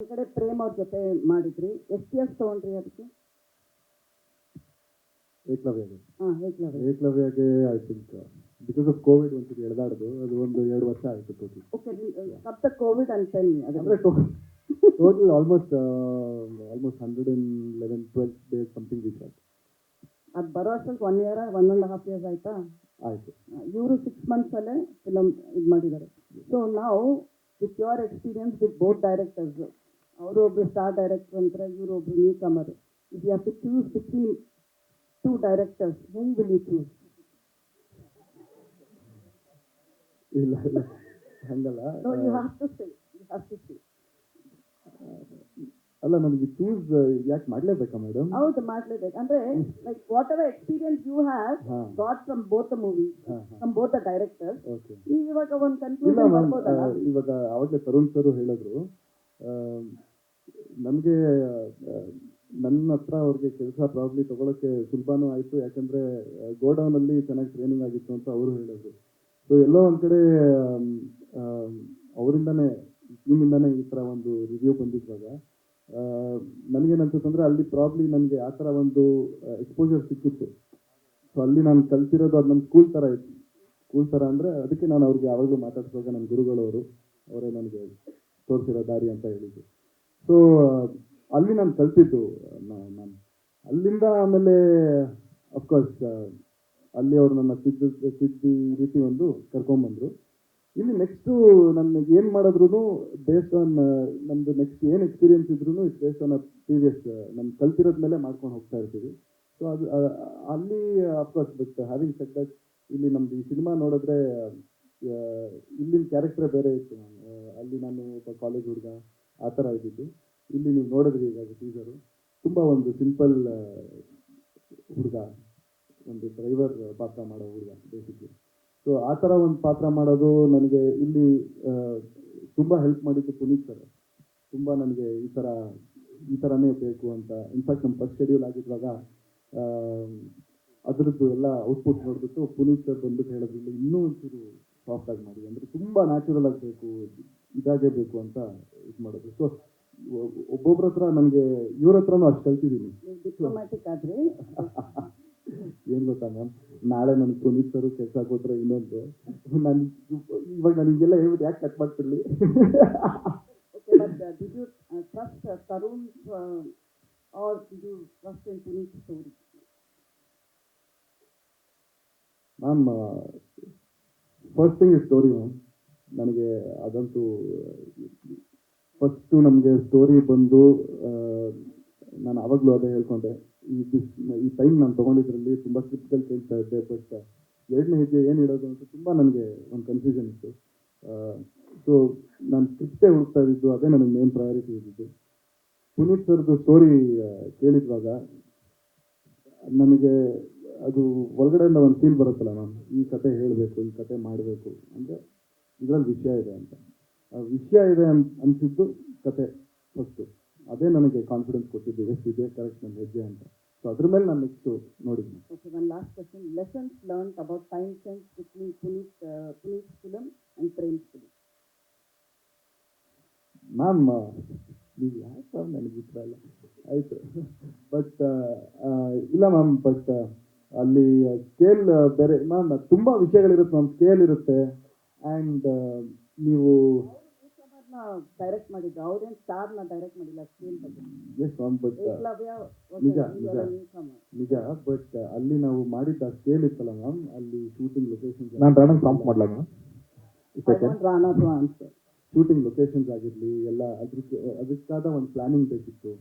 ಈ ಕಡೆ ಪ್ರೇಮ್ ಅವ್ರ ಜೊತೆ ಮಾಡಿದ್ರಿ, ಎಷ್ಟು ಇಯರ್ಸ್ ತಗೊಂಡ್ರಿ ಅದಕ್ಕೆ? ಏಕಲವ್ಯಗೆ ಏಕಲವ್ಯ. ಏಕಲವ್ಯಗೆ I think because of Covid ಒಂದ್ಸತಿ ಎಳೆದಾಡ್ದು ಅದು ಒಂದು 2 ವರ್ಷ ಆಯಿತು total. Okay, cup the Covid ಅಂತ ಅಂದರೆ total almost 111-12 days something is that. ಅದು ಬರೋ ಅಷ್ಟೊಂದು 1 year 1.5 years ಆಯ್ತಾ? ಆಯಿತು. ಇವರು 6 months ಅಲ್ಲೇ ಫಿಲಮ್ ಇದು ಮಾಡಿದ್ದಾರೆ. ಸೊ ನಾವು with your experience with both directors, ಅವರು ಒಬ್ರು ಸ್ಟಾರ್ ಡೈರೆಕ್ಟರ್ ಅಂತಾರೆ, ಇವರು ಒಬ್ರು newcomer. If you have to choose between 2 directors, whom will you choose? ಇಲ್ಲ ಇಲ್ಲ ಹಂಗಲ್ಲ. No, you have to say. ಅಲ್ಲ, ನನಗೆ ಚೂಸ್ ಯಾಕೆ ಮಾಡಲೇಬೇಕಾ ಮೇಡಮ್? ಹೌದು, ಮಾಡಲೇಬೇಕು. ಅಂದ್ರೆ like whatever experience you have got from both the movies, from both the directors, okay. ಇವಾಗ ಒಂದು ಇಲ್ಲ ಕನ್ಕ್ಲೂಷನ್ ಮ್ಯಾಮ್, ಬರ್ಬೋದಲ್ಲ? ಇವಾಗ ಅವಾಗಲೇ ತರುಣ್ ಸರ್ ಹೇಳಿದ್ರು, ನನಗೆ ನನ್ನ ಹತ್ರ ಅವ್ರಿಗೆ ಕೆಲಸ ಪ್ರಾಬ್ಲಿ ತಗೊಳಕ್ಕೆ ಸುಲಭನೂ ಆಯಿತು, ಯಾಕಂದರೆ ಗೋಡೌನಲ್ಲಿ ಚೆನ್ನಾಗಿ ಟ್ರೈನಿಂಗ್ ಆಗಿತ್ತು ಅಂತ ಅವರು ಹೇಳಿದ್ರು. ಸೊ ಎಲ್ಲೋ ಒಂದು ಕಡೆ ಅವರಿಂದನೇ, ಟೀಮಿಂದನೇ ಈ ಥರ ಒಂದು ರಿವ್ಯೂ ಬಂದಿದ್ದಾಗ ನನಗೇನನ್ಸುತ್ತಂದರೆ ಅಲ್ಲಿ ಪ್ರಾಬ್ಲಿ ನನಗೆ ಆ ಥರ ಒಂದು ಎಕ್ಸ್ಪೋಜರ್ ಸಿಕ್ಕಿತ್ತು. ಸೊ ಅಲ್ಲಿ ನಾನು ಕಲ್ತಿರೋದು ಅದು ನನ್ನ ಸ್ಕೂಲ್ ಥರ ಇತ್ತು. ಸ್ಕೂಲ್ ಥರ ಅಂದರೆ ಅದಕ್ಕೆ ನಾನು ಅವ್ರಿಗೆ ಯಾವಾಗಲೂ ಮಾತಾಡ್ಸುವಾಗ ನನ್ನ ಗುರುಗಳವರು ಅವರೇ ನನಗೆ ತೋರಿಸಿರೋ ದಾರಿ ಅಂತ ಹೇಳಿದ್ದು. ಸೊ ಅಲ್ಲಿ ನಾನು ಕಲ್ತಿದ್ದು ನಾನು ಅಲ್ಲಿಂದ ಆಮೇಲೆ ಅಫ್ಕೋರ್ಸ್ ಅಲ್ಲಿ ಅವರು ನನ್ನ ಸಿದ್ಧಿ ರೀತಿ ಒಂದು ಕರ್ಕೊಂಬಂದರು. ಇಲ್ಲಿ ನೆಕ್ಸ್ಟು ನನಗೆ ಏನು ಮಾಡಿದ್ರು ಬೇಸ್ಡ್ ಆನ್ ನಮ್ಮದು ನೆಕ್ಸ್ಟ್ ಏನು ಎಕ್ಸ್ಪೀರಿಯನ್ಸ್ ಇದ್ರೂ ಇಟ್ಸ್ ಬೇಸ್ಡ್ ಆನ್ ಪ್ರೀವಿಯಸ್ ನಮ್ಮ ಕಲ್ತಿರೋದ ಮೇಲೆ ಮಾಡ್ಕೊಂಡು ಹೋಗ್ತಾ ಇರ್ತೀವಿ. ಸೊ ಅದು ಅಲ್ಲಿ of course but having said that, ಇಲ್ಲಿ ನಮ್ದು ಈ ಸಿನಿಮಾ ನೋಡಿದ್ರೆ ಇಲ್ಲಿನ ಕ್ಯಾರೆಕ್ಟರ್ ಬೇರೆ ಇತ್ತು. ಅಲ್ಲಿ ನಾನು ಒಬ್ಬ ಕಾಲೇಜ್ ಹುಡುಗ ಆ ಥರ ಇದ್ದಿದ್ದು. ಇಲ್ಲಿ ನೀವು ನೋಡಿದ್ರಿ ಇವಾಗ ಟೀಸರು, ತುಂಬ ಒಂದು ಸಿಂಪಲ್ ಹುಡುಗ, ಒಂದು ಡ್ರೈವರ್ ಪಾತ್ರ ಮಾಡೋ ಹುಡುಗ ಬೇಸಿಕ್ಲಿ. ಸೊ ಆ ಥರ ಒಂದು ಪಾತ್ರ ಮಾಡೋದು ನನಗೆ ಇಲ್ಲಿ ತುಂಬ ಹೆಲ್ಪ್ ಮಾಡಿದ್ದು ಪುನೀತ್ ಸರ್. ತುಂಬ ನನಗೆ ಈ ಥರನೇ ಬೇಕು ಅಂತ. ಇನ್ಫ್ಯಾಕ್ಟ್ ನಮ್ಮ ಫಸ್ಟ್ ಶೆಡ್ಯೂಲ್ ಆಗಿದ್ದಾಗ ಅದರದ್ದು ಎಲ್ಲ ಔಟ್ಪುಟ್ ನೋಡಿಬಿಟ್ಟು ಪುನೀತ್ ಸರ್ ಬಂದ್ಬಿಟ್ಟು ಹೇಳಿದ್ರಿಂದ ಇನ್ನೂ ಒಂಚೂರು ಸಾಫ್ಟಾಗಿ ಮಾಡಿ, ಅಂದರೆ ತುಂಬ ನ್ಯಾಚುರಲ್ ಆಗಿ ಬೇಕು, ಇದಾಗೇ ಬೇಕು ಅಂತ ಇದು ಮಾಡೋದು. ಸೊ ಒಬ್ಬೊಬ್ರ ಹತ್ರ ನನಗೆ ಇವ್ರ ಹತ್ರನೂ ಅಷ್ಟು ಕಲ್ತಿದ್ದೀನಿ. ಡಿಪ್ಲೊಮ್ಯಾಟಿಕ್ ಆದರೆ ಏನು ಗೊತ್ತಾ ಮ್ಯಾಮ್, ನಾಳೆ ನನಗೆ ಪುನೀತ್ ಸರ್ ಕೆಲಸ ಕೊಟ್ಟರೆ ಇನ್ನೊಂದು, ನಾನು ಇವಾಗ ನಾನು ಹಿಂಗೆಲ್ಲ ಹೇಳ್ಬಿಟ್ಟು ಯಾಕೆ ಕಟ್ ಮಾಡ್ತಿರ್ಲಿ? Okay, but did you trust Tarun or did you trust in Puneeth story? Ma'am, first thing is story ma'am. ನನಗೆ ಅದಂತೂ ಫಸ್ಟು ನಮಗೆ ಸ್ಟೋರಿ ಬಂದು ನಾನು ಆವಾಗಲೂ ಅದೇ ಹೇಳ್ಕೊಂಡೆ, ಈ ಟೈಮ್ ನಾನು ತೊಗೊಂಡಿದ್ರಲ್ಲಿ ತುಂಬ ಸ್ಕ್ರಿಪ್ಟ್ಗಳು ಕೇಳ್ತಾ ಇದ್ದೆ, ಬಟ್ ಎರಡನೇ ಹೆಜ್ಜೆ ಏನು ಇಡೋದು ಅಂತ ತುಂಬ ನನಗೆ ಒಂದು ಕನ್ಫ್ಯೂಷನ್ ಇತ್ತು. ಸೊ ನಾನು ಸ್ಕ್ರಿಪ್ಟೇ ಹುಡುಕ್ತಾ ಇದ್ದಿದ್ದು, ಅದೇ ನನಗೆ ಮೇನ್ ಪ್ರಯಾರಿಟಿ ಇದ್ದಿದ್ದು. ಪುನೀತ್ ಸರ್ದು ಸ್ಟೋರಿ ಕೇಳಿದ್ವಾಗ ನನಗೆ ಅದು ಒಳಗಡೆಯಿಂದ ಒಂದು ಫೀಲ್ ಬರುತ್ತಲ್ಲ ಮ್ಯಾಮ್, ಈ ಕತೆ ಹೇಳಬೇಕು, ಈ ಕತೆ ಮಾಡಬೇಕು ಅಂದರೆ ಇದರಲ್ಲಿ ವಿಷಯ ಇದೆ ಅಂತ. ವಿಷಯ ಇದೆ ಅನಿಸಿದ್ದು ಕತೆ ಫಸ್ಟು, ಅದೇ ನನಗೆ ಕಾನ್ಫಿಡೆನ್ಸ್ ಕೊಟ್ಟಿದ್ದು, ಎಷ್ಟಿದೆ ಕರೆಕ್ಟ್ ನನ್ನ ಹೆಜ್ಜೆ ಅಂತ. ಸೊ ಅದ್ರ ಮೇಲೆ ನಾನು ನೆಕ್ಸ್ಟು ನೋಡಿದ್ದೀನಿ. Okay, one last question. Lessons learn about time sense between Puneeth film and Prem film? Ma'am, ನೀವು ಯಾಕೆ ನನಗೆ ಇಷ್ಟ ಇಲ್ಲ ಆಯಿತು, ಬಟ್ ಇಲ್ಲ ಮ್ಯಾಮ್, ಬಟ್ ಅಲ್ಲಿ ಸ್ಕೇಲ್ ಬೇರೆ ಮ್ಯಾಮ್, ತುಂಬ ವಿಷಯಗಳಿರುತ್ತೆ ಮ್ಯಾಮ್, ಸ್ಕೇಲ್ ಇರುತ್ತೆ. ಆ್ಯಂಡ್ ನೀವು ಡೈರೆಕ್ಟ್ ಮಾಡಿದ್ದು, ಅವ್ರೇನು ಸ್ಟಾರ್ನ ಡೈರೆಕ್ಟ್ ಮಾಡಿಲ್ಲ, ಸ್ಕೇಲ್ ಬಗ್ಗೆ. ಎಸ್ ಮ್ಯಾಮ್, ಬಟ್ ನಿಜ, ನಿಜ, ಬಟ್ ಅಲ್ಲಿ ನಾವು ಮಾಡಿದ್ದ ಸ್ಕೇಲ್ ಇತ್ತಲ್ಲ ಮ್ಯಾಮ್, ಅಲ್ಲಿ ಶೂಟಿಂಗ್ ಲೊಕೇಶನ್ಸ್, ನಾನು ರಾಣಂಗ್ ಪ್ರಾಂಪ್ಟ್ ಮಾಡ್ಲಾ ಮ್ಯಾಮ್? ಶೂಟಿಂಗ್ ಲೊಕೇಶನ್ಸ್ ಆಗಿರಲಿ ಎಲ್ಲ ಅದಕ್ಕಾದ ಒಂದು ಪ್ಲಾನಿಂಗ್ ಬೇಕಿತ್ತು.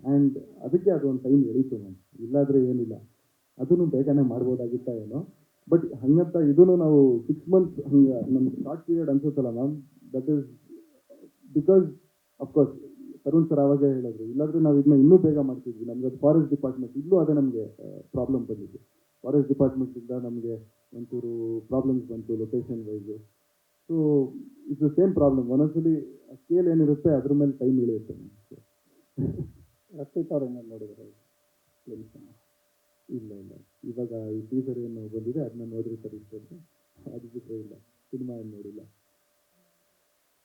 ಆ್ಯಂಡ್ ಅದಕ್ಕೆ ಅದು ಒಂದು ಟೈಮ್ ಎಳೀತು ಮ್ಯಾಮ್, ಇಲ್ಲಾದರೆ ಏನಿಲ್ಲ, ಅದನ್ನು ಬೇಗನೆ ಮಾಡ್ಬೋದಾಗಿತ್ತ ಏನೋ. ಬಟ್ ಹಂಗಂತ ಇದೂ ನಾವು 6 months ಹಂಗೆ ನಮ್ಗೆ ಶಾರ್ಟ್ ಪೀರಿಯಡ್ ಅನ್ಸುತ್ತಲ್ಲ ma'am, that is because of course Tarun sir ಆವಾಗೇ ಹೇಳಿದ್ರು, ಇಲ್ಲಾಂದರೆ ನಾವು ಇದನ್ನ ಇನ್ನೂ ಬೇಗ ಮಾಡ್ತಿದ್ವಿ. ನಮ್ಗೆ ಅದು ಫಾರೆಸ್ಟ್ ಡಿಪಾರ್ಟ್ಮೆಂಟ್, ಇಲ್ಲೂ ಅದೇ ನಮಗೆ ಪ್ರಾಬ್ಲಮ್ ಬಂದಿತ್ತು. ಫಾರೆಸ್ಟ್ ಡಿಪಾರ್ಟ್ಮೆಂಟಿಂದ ನಮಗೆ ಒಂಚೂರು ಪ್ರಾಬ್ಲಮ್ಸ್ ಬಂತು location wise. So it's the same problem, ಒಂದೊಂದ್ಸಲಿ ಸ್ಕೇಲ್ ಏನಿರುತ್ತೆ ಅದ್ರ ಮೇಲೆ ಟೈಮ್ ಇಳಿಯುತ್ತೆ ಮ್ಯಾಮ್. ರಕ್ಷಿತ್ ಅವ್ರು ಏನಾದ್ರು ನೋಡಿದ್ರೆ ಇಲ್ಲ ಇಲ್ಲ, ಇವಾಗ ಈ ಟೀಸರ್ ಏನು ಬಂದಿದೆ ಅದನ್ನ ನೋಡಿರ್ತಾರೆ ಇಷ್ಟೊಂದು, ಅದು ಬಿಟ್ಟರೆ ಇಲ್ಲ, ಸಿನಿಮಾ ಏನು ನೋಡಿಲ್ಲ.